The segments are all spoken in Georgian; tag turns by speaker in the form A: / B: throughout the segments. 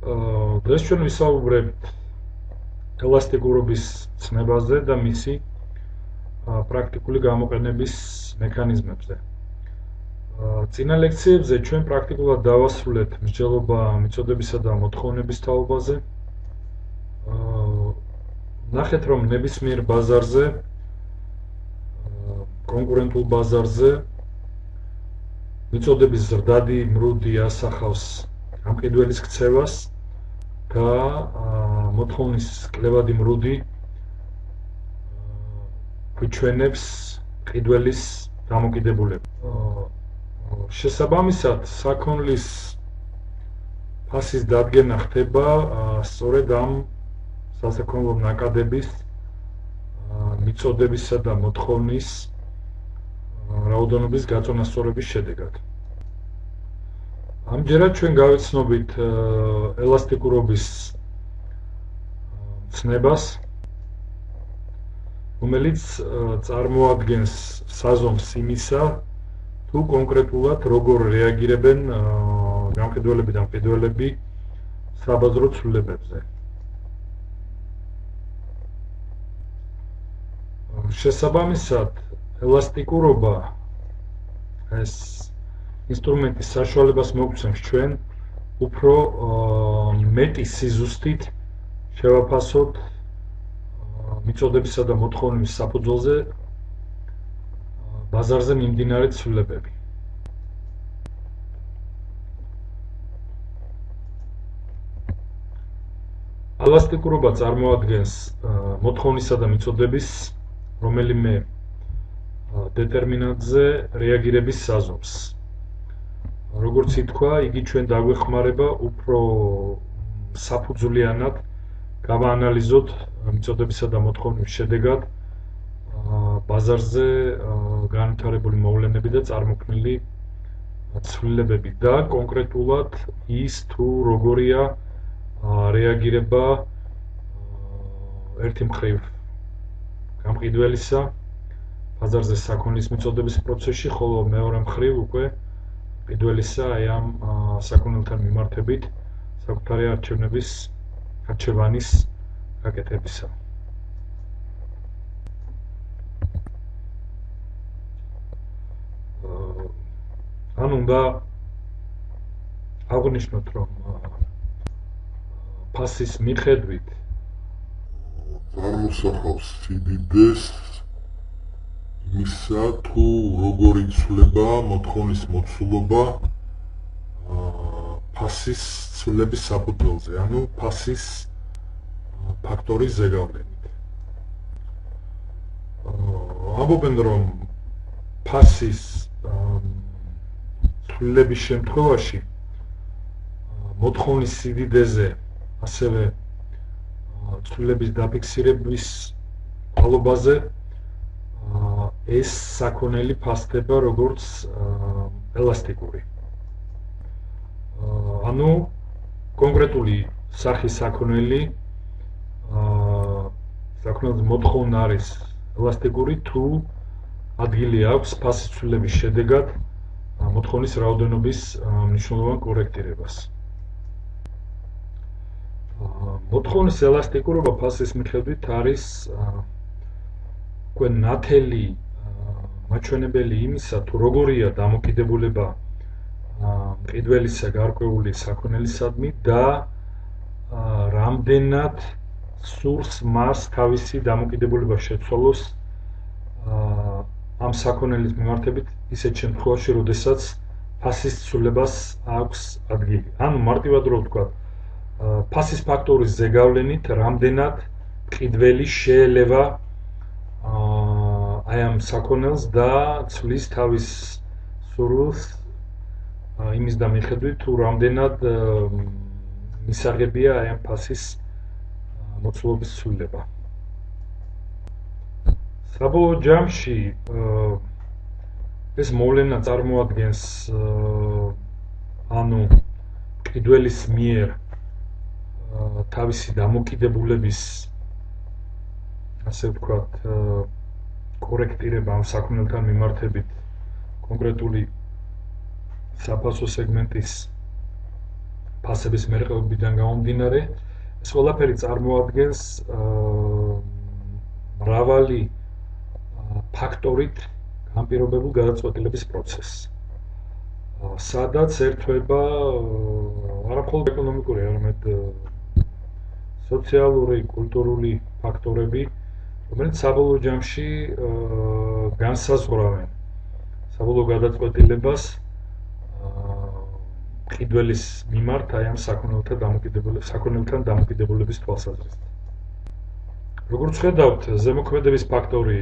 A: დღეს ჩვენ ვისაუბრებთ ელასტიკურობის ცნებაზე და მისი პრაქტიკული გამოყენების მექანიზმებზე. წინა ლექციებზე ჩვენ პრაქტიკულად დავასრულეთ მსჯელობა მიწოდებისა და მოთხოვნების თაობაზე. ნახეთ, რომ ნებისმიერ ბაზარზე, კონკურენტულ ბაზარზე მიწოდების ზრდადი მრუდი ასახავს გამყიდველის ქცევას და მოთხოვნის კლებადი მრუდი გვიჩვენებს მყიდველის დამოკიდებულებას. შესაბამისად, საქონლის ფასის დადგენა ხდება სწორედ ამ სასაქონლო ნაკადების მიწოდებისა და მოთხოვნის რაოდენობის გაწონასწორების შედეგად. ამჯერად ჩვენ გავეცნობით ელასტიკურობის ცნებას, რომელიც წარმოადგენს საზომს იმისა, თუ კონკრეტულად როგორ რეაგირებენ გამყიდველები და მყიდველები საბაზრო ცვლილებებზე. შესაბამისად, ელასტიკურობა ეს ინსტრუმენტის საშუალებას მოგცემს ჩვენ უფრო მეტი სიზუსტით შევაფასოთ მიწოდებისა და მოთხოვნის საფუძველზე ბაზარზე მიმდინარე ცვლილებები. ელასტიკურობა წარმოადგენს მოთხოვნისა და მიწოდების რომელიმე დეტერმინანტზე რეაგირების საზომს. როგორც ითქვა, იგი ჩვენ დაგვეხმარება უფრო საფუძვლიანად გავაანალიზოთ მიწოდებისა და მოთხოვნის შედეგად ბაზარზე განვითარებული მოვლენები და წარმოქმნილი ცვლილებები და კონკრეტულად ის თუ როგორია რეაგირება ერთი მხრივ გამყიდველისა ბაზარზე საქონლის მიწოდების პროცესში, ხოლო მეორე მხრივ უკვე მყიდველისა აი ამ საქონელთან მიმართებით საკუთარი არჩევანის გაკეთებისა. ანუ უნდა აღვნიშნოთ, რომ ფასის მიხედვით
B: წარმოსახავს სიდიდეს იმისა, თუ როგორ იცვლება მოთხოვნის მოცულობა ფასის ცვლილების საფუძველზე, ანუ ფასის ფაქტორის ზეგავლენით. ამბობენ, რომ ფასის ცვლილების შემთხვევაში მოთხოვნის სიდიდეზე, ასევე ცვლილების დაფიქსირების ყალობაზე ეს საქონელი ფასდება როგორც ელასტიკური. ანუ კონკრეტული სახის საქონელი საქონელზე მოთხოვნა არის ელასტიკური, თუ ადგილი აქვს ფასის ცვლილების შედეგად მოთხოვნის რაოდენობის მნიშვნელოვან კორექტირებას. მოთხოვნის ელასტიკურობა ფასის მიხედვით არის უკვე ნათელი მაჩვენებელი იმისა, თუ როგორია დამოკიდებულება მყიდველისა გარკვეული საქონელისადმი და რამდენად სურს მას თავისი დამოკიდებულება შეცვალოს ამ საქონელის მიმართებით ისეთ შემთხვევაში, როდესაც ფასის ცვლილებას აქვს ადგილი. ანუ მარტივად რო ვთქვათ, ფასის ფაქტორის ზეგავლენით რამდენად მყიდველი შეელევა აი ამ საქონელს და ცვლის თავის სურვილს იმის და მიხედვით, თუ რამდენად მისაღებია აი ამ ფასის მოცულობის ცვლილება. საბოლოო ჯამში ეს მოვლენა წარმოადგენს ანუ მყიდველის მიერ თავისი დამოკიდებულების ასე ვთქვათ კორექტირება ამ საქონელთან მიმართებით კონკრეტული საფასო სეგმენტის ფასების მერყეობიდან გამომდინარე, ეს ყველაფერი წარმოადგენს მრავალი ფაქტორით განპირობებულ გადაწყვეტილების პროცესს. სადაც ერთვება არა მხოლოდ ეკონომიკური, არამედ სოციალური, კულტურული ფაქტორები, რომელიც საბოლოო ჯამში განსაზღვრავენ საბოლოო გადაწყვეტილებას მყიდველის მიმართ აი ამ საქონელთან დამოკიდებულების თვალსაზრისით. როგორც ხედავთ, ზემოქმედების ფაქტორი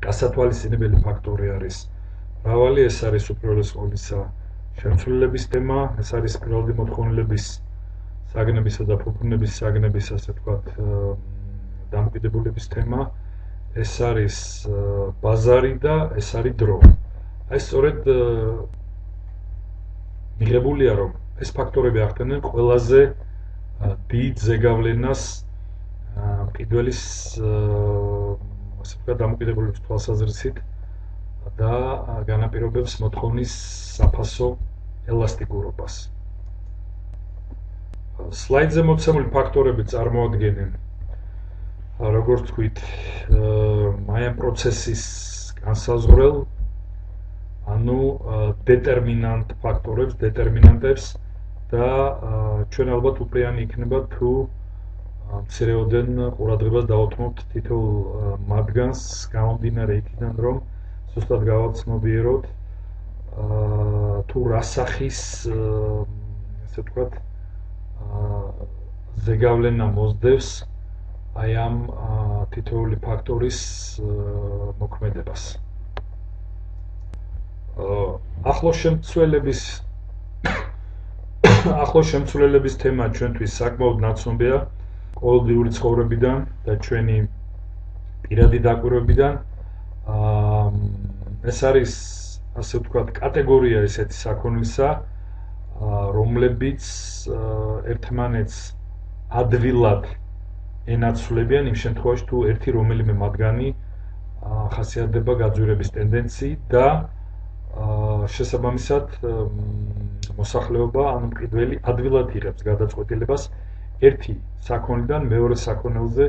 B: გასათვალისწინებელი ფაქტორი არის მრავალი, ეს არის უპირველეს ყოვლისა შემცვლელების თემა, ეს არის პირველადი მოთხოვნილების საგნებისა და ფუფუნების საგნების, ასე ვთქვათ, დამოკიდებულების თემა, ეს არის ბაზარი და ეს არის დრო. აი სწორედ მიღებულია, რომ ეს ფაქტორები ახდენენ ყველაზე დიდ ზეგავლენას მყიდველის ასე ვთქვათ, დამოკიდებულების თვალსაზრისით და განაპირობებს მოთხოვნის საფასო ელასტიკურობას. სლაიდზე მოცემული ფაქტორები წარმოადგენენ, როგორც ვთქვით, აი ამ პროცესის განსაზღვრელ, ანუ დეტერმინანტ ფაქტორებს, დეტერმინანტებს და ჩვენ ალბათ უპირიანი იქნება თუ მცირეოდენ ყურადღებას დავუთმობთ თითოეულ მათგანს, გამომდინარე იქიდან, რომ ზუსტად გავაცნობიეროთ თუ რა სახის, ასე ვთქვათ, ზეგავლენა მოსდევს აი ამ თითოეული ფაქტორის მოქმედებას. ახლოს შემცვლელების თემა ჩვენთვის საკმაოდ ნაცნობია ყოველდღიური ცხოვრებიდან და ჩვენი პირადი დაკვირვებიდან. ეს არის, ასე ვთქვათ, კატეგორია ესეთი საქონლისა, რომლებიც ერთმანეთს ადვილად ენაცვლებიან იმ შემთხვევაში, თუ ერთი რომელიმე მათგანი ხასიათდება გაძვირების ტენდენციით და შესაბამისად მოსახლეობა, ანუ მყიდველი ადვილად იღებს გადაწყვეტილებას ერთი საქონლიდან მეორე საქონელზე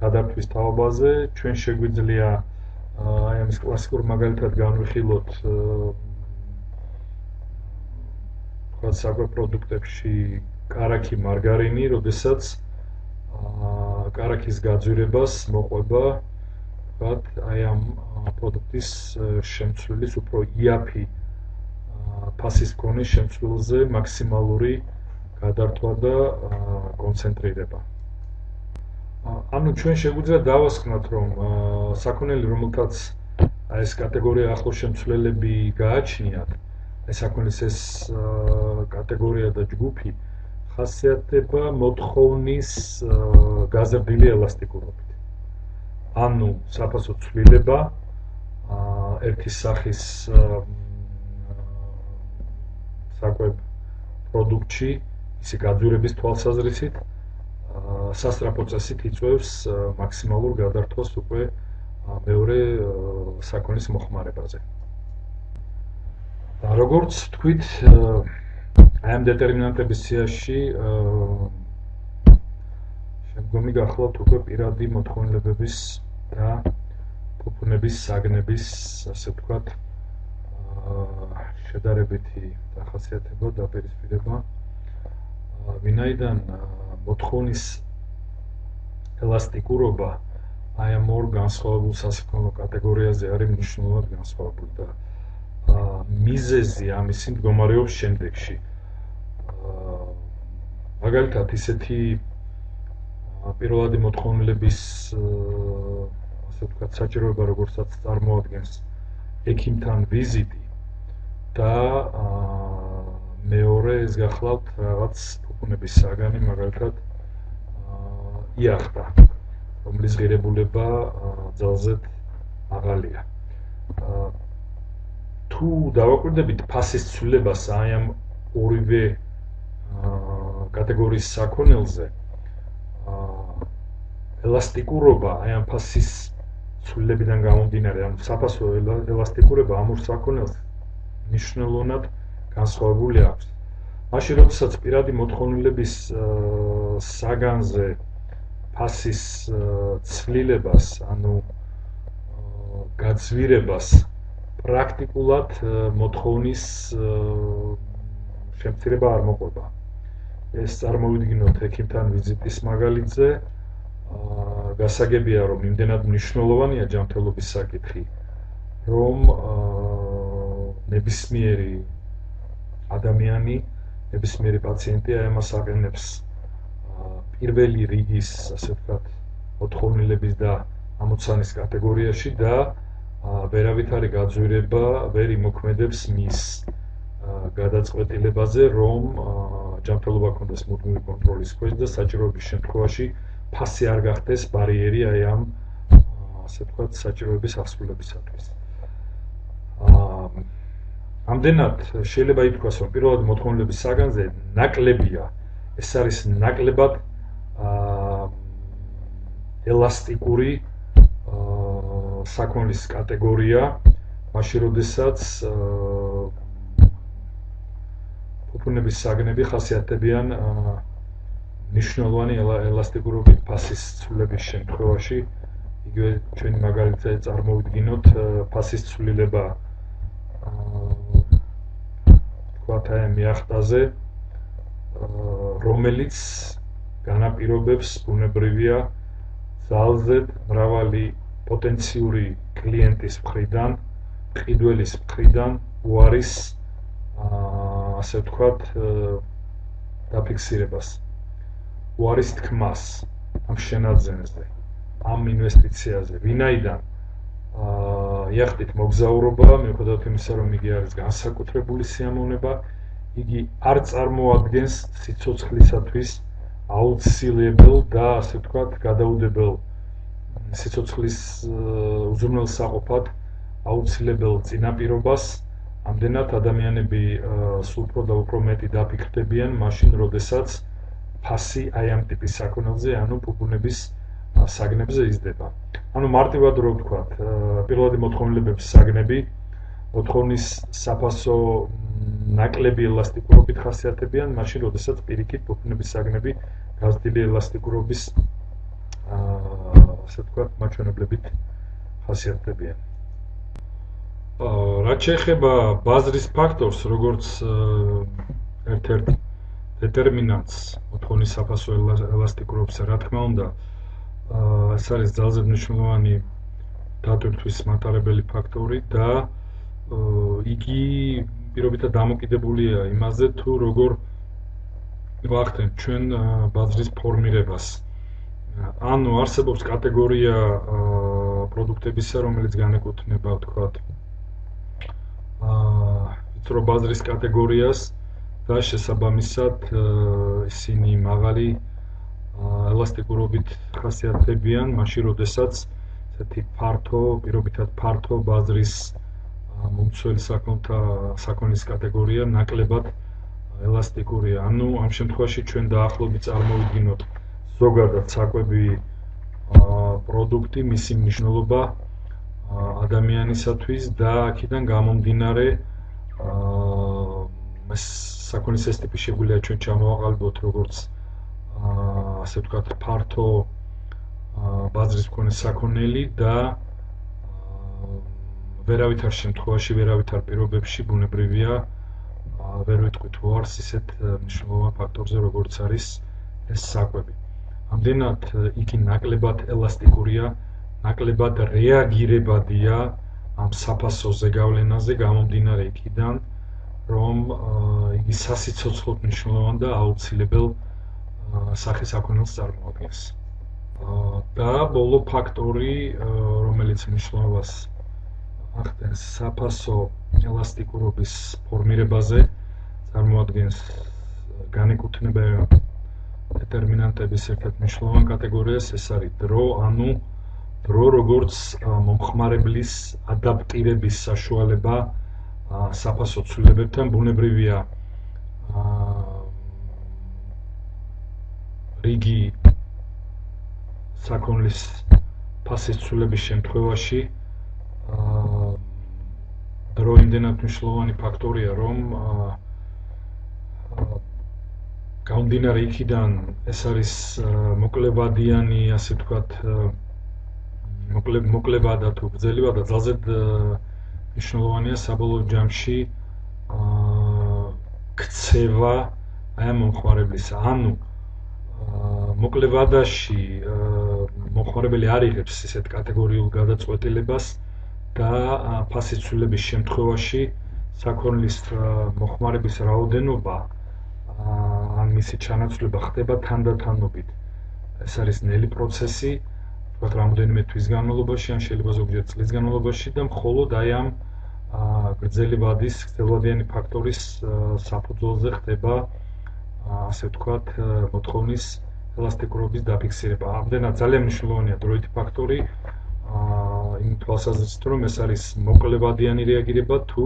B: გადართვის თაობაზე. ჩვენ შეგვიძლია აი ამის კლასიკურ მაგალითად განვიხილოთ საკვებ პროდუქტებში კარაქი, მარგარინი, როდესაც კარაქის გაძვირებას მოყვება აი ამ პროდუქტის შემცვლის უფრო იაფი ფასის მქონე შემცვლელზე მაქსიმალური გადართვა და კონცენტრირება. ანუ ჩვენ შეგვიძლია დავასკვნოთ, რომ საქონელი, რომელთაც ეს კატეგორია ახლოს შემცვლელები გააჩნიათ, ეს საქონლის ეს კატეგორია და ჯგუფი ხასიათდება მოთხოვნის გაზრდილი ელასტიკურობით. ანუ საფასო ცვლილება ერთი სახის საკვებ პროდუქტში, ისე გაძვირების თვალსაზრისით სასწრაფო წესით იწვევს მაქსიმალურ გადართვას უკვე მეორე საქონლის მოხმარებაზე. როგორც თქვით, აი ამ დეტერმინანტების სიაში შემდგომი გახლავთ უკვე პირადი მოთხოვნილებების და ფუფუნების საგნების, ასე ვთქვათ, შედარებითი დახასიათება და პირისპირება, ვინაიდან მოთხოვნის ელასტიკურობა აი ამ ორ განსხვავებულ სასაქონლო კატეგორიაზე არის მნიშვნელოვნად განსხვავებული და მიზეზი ამისი მდგომარეობს შემდეგში. მაგალითად, ისეთი პირველადი მოთხოვნილების, ასე ვთქვათ, საჭიროება, როგორცაც წარმოადგენს ექიმთან ვიზიტი და მეორე ეს გახლავთ რაღაც ფუფუნების საგანი, მაგალითად იახტა, რომლის ღირებულება ძალზედ მაღალია. თუ დავაკვირდებით ფასის ცვლილებას აი ამ ორივე კატეგორიის საქონელზე, ელასტიკურობა აი ამ ფასის ცვლილებიდან გამომდინარე, ანუ საფასო ელასტიკურობა ამ ორ საქონელს მნიშვნელოვნად განსხვავებული აქვს. მაშინ როდესაც პირადი მოთხოვნილების საგანზე ფასის ცვლილებას, ანუ გაძვირებას პრაქტიკულად მოთხოვნის შემცირება არ მოყვება. ეს წარმოვიდგინოთ ექიმთან ვიზიტის მაგალითზე, გასაგებია, რომ იმდენად მნიშვნელოვანია ჯანმრთელობის საკითხი, რომ ნებისმიერი ადამიანი, ნებისმიერი პაციენტი ამას აყენებს პირველი რიგის, ასე ვთქვათ, მოთხოვნილების და ამოცანის კატეგორიაში და ვერავითარი გაძვირება ვერ იმოქმედებს მის გადაწყვეტილებაზე, რომ ჯანმრთელობა ქონდეს მუდმივი კონტროლის ქვეშ და საჭიროების შემთხვევაში ფასი არ გახდეს ბარიერი აი ამ, ასე ვთქვათ, საჭიროების აღსრულებისათვის. ამდენად შეიძლება ითქვას, რომ პირველადი მოთხოვნილების საგანზე ნაკლებია, ეს არის ნაკლებად ელასტიკური საქონლის კატეგორია, მაშინ როდესაც ფუფუნების საგნები ხასიათდებიან მნიშვნელოვანი ელასტიკურობით ფასის ცვლილების შემთხვევაში. იგივე ჩვენი მაგალითზე წარმოვიდგინოთ ფასის ცვლილება თქვათ აი მიახტაზე, რომელიც განაპირობებს ბუნებრივია ძალზე მრავალი პოტენციური კლიენტის მხრიდან, ყიდველის მხრიდან უარის, ასე ვთქვათ, დაფიქსირებას, უარის თქმას ამ შენაძენზე, ამ ინვესტიციაზე, ვინაიდან იახტით მოგზაურობა, მიუხედავად იმისა, რომ იგი არის განსაკუთრებული სიამოვნება, იგი არ წარმოადგენს სიცოცხლისათვის აუცილებელ და, ასე ვთქვათ, გადაუდებელ სიცოცხლის უზრუნველსაყოფად აუცილებელ წინაპირობას. ამდენად ადამიანები სულ უფრო და უფრო მეტი დაფიქრდებიან მაშინ, როდესაც ფასი აი ამ ტიპის საქონელზე, ანუ ფუფუნების საგნებზე იზრდება. ანუ მარტივად რო ვთქვათ, პირველადი მოთხოვნილებების საგნები მოთხოვნის საფასო ნაკლები ელასტიკურობით ხასიათდებიან, მაშინ როდესაც პირიქით ფუფუნების საგნები გაზრდილი ელასტიკურობის ასე ვთქვათ, მაჩვენებლებით ხასიათდებიან. რაც შეეხება ბაზრის ფაქტორს, როგორც ერთ-ერთ დეტერმინანტს მოთხოვნის საფასო ელასტიკურობისა, რა თქმა უნდა, ეს არის ძალზე მნიშვნელოვანი დატვირთვის მატარებელი ფაქტორი და იგი პირობითად დამოკიდებულია იმაზე, თუ როგორ ვახდენთ ჩვენ ბაზრის ფორმირებას. ანუ არსებობს კატეგორია პროდუქტებისა, რომელიც განეკუთვნება, ვთქვათ, ვიწრო ბაზრის კატეგორიას და შესაბამისად ისინი მაღალი ელასტიკურობით ხასიათდებიან, მაშინ როდესაც ესეთი ფართო, პირობითად ფართო ბაზრის მომცველი საქონლის კატეგორია ნაკლებად ელასტიკურია. ანუ ამ შემთხვევაში ჩვენ დაახლოებით წარმოვიდგინოთ ზოგადად საკვები პროდუქტი, მისი მნიშვნელობა ადამიანისათვის და აქედან გამომდინარე საქონლის ეს ტიპი შეგვიძლია ჩვენ ჩამოვაყალიბოთ როგორც ასე ვთქვათ ფართო ბაზრის მქონე საქონელი და ვერავითარ შემთხვევაში, ვერავითარ პირობებში ბუნებრივია ვერ ვიტყვით უარს ისეთ მნიშვნელოვან ფაქტორზე, როგორც არის ეს საკვები. ამდენად იგი ნაკლებად ელასტიკურია, ნაკლებად რეაგირებადია ამ საფასო ზეგავლენაზე გამომდინარე იქიდან, რომ იგი სასიცოცხლოდ მნიშვნელოვან და აუცილებელ სახესაქონელს წარმოადგენს. და ბოლო ფაქტორი, რომელიც მნიშვნელობას ახდენს საფასო ელასტიკურობის ფორმირებაზე, წარმოადგენს განეკუთვნება დეტერმინანტების ერთ-ერთ მნიშვნელოვან კატეგორიას, ეს არის დრო, ანუ დრო როგორც მომხმარებლის ადაპტირების საშუალება საფასო ცვლილებებთან. ბუნებრივია რიგი საქონლის ფასის ცვლილების შემთხვევაში დრო იმდენად მნიშვნელოვანი ფაქტორია, რომ გამომდინარე იქიდან ეს არის მოკლევადიანი, ასე ვთქვათ, მოკლევადა თუ გრძელვადა ძალზე მნიშვნელოვანია საბოლოო ჯამში ქცევა აი ამ მომხმარებლისა. ანუ მოკლევადაში მომხმარებელი არ იღებს ისეთ კატეგორიულ გადაწყვეტილებას და ფასის ცვლილების შემთხვევაში საქონლის მოხმარების რაოდენობა ან მისი ჩანაცვლება ხდება თანდათანობით. ეს არის ნელი პროცესი, ვთქვათ, რამოდენიმე თვის განმავლობაში, ან შეიძლება ზოგჯერ წლის განმავლობაში და მხოლოდ აი ამ გრძელვადიანი ფაქტორის საფუძველზე ხდება, ასე ვთქვათ, მოთხოვნის ელასტიკურობის დაფიქსირება. ამდენად ძალიან მნიშვნელოვანია დროითი ფაქტორი, იმ თვალსაზრისით, რომ ეს არის მოკლევადიანი რეაგირება თუ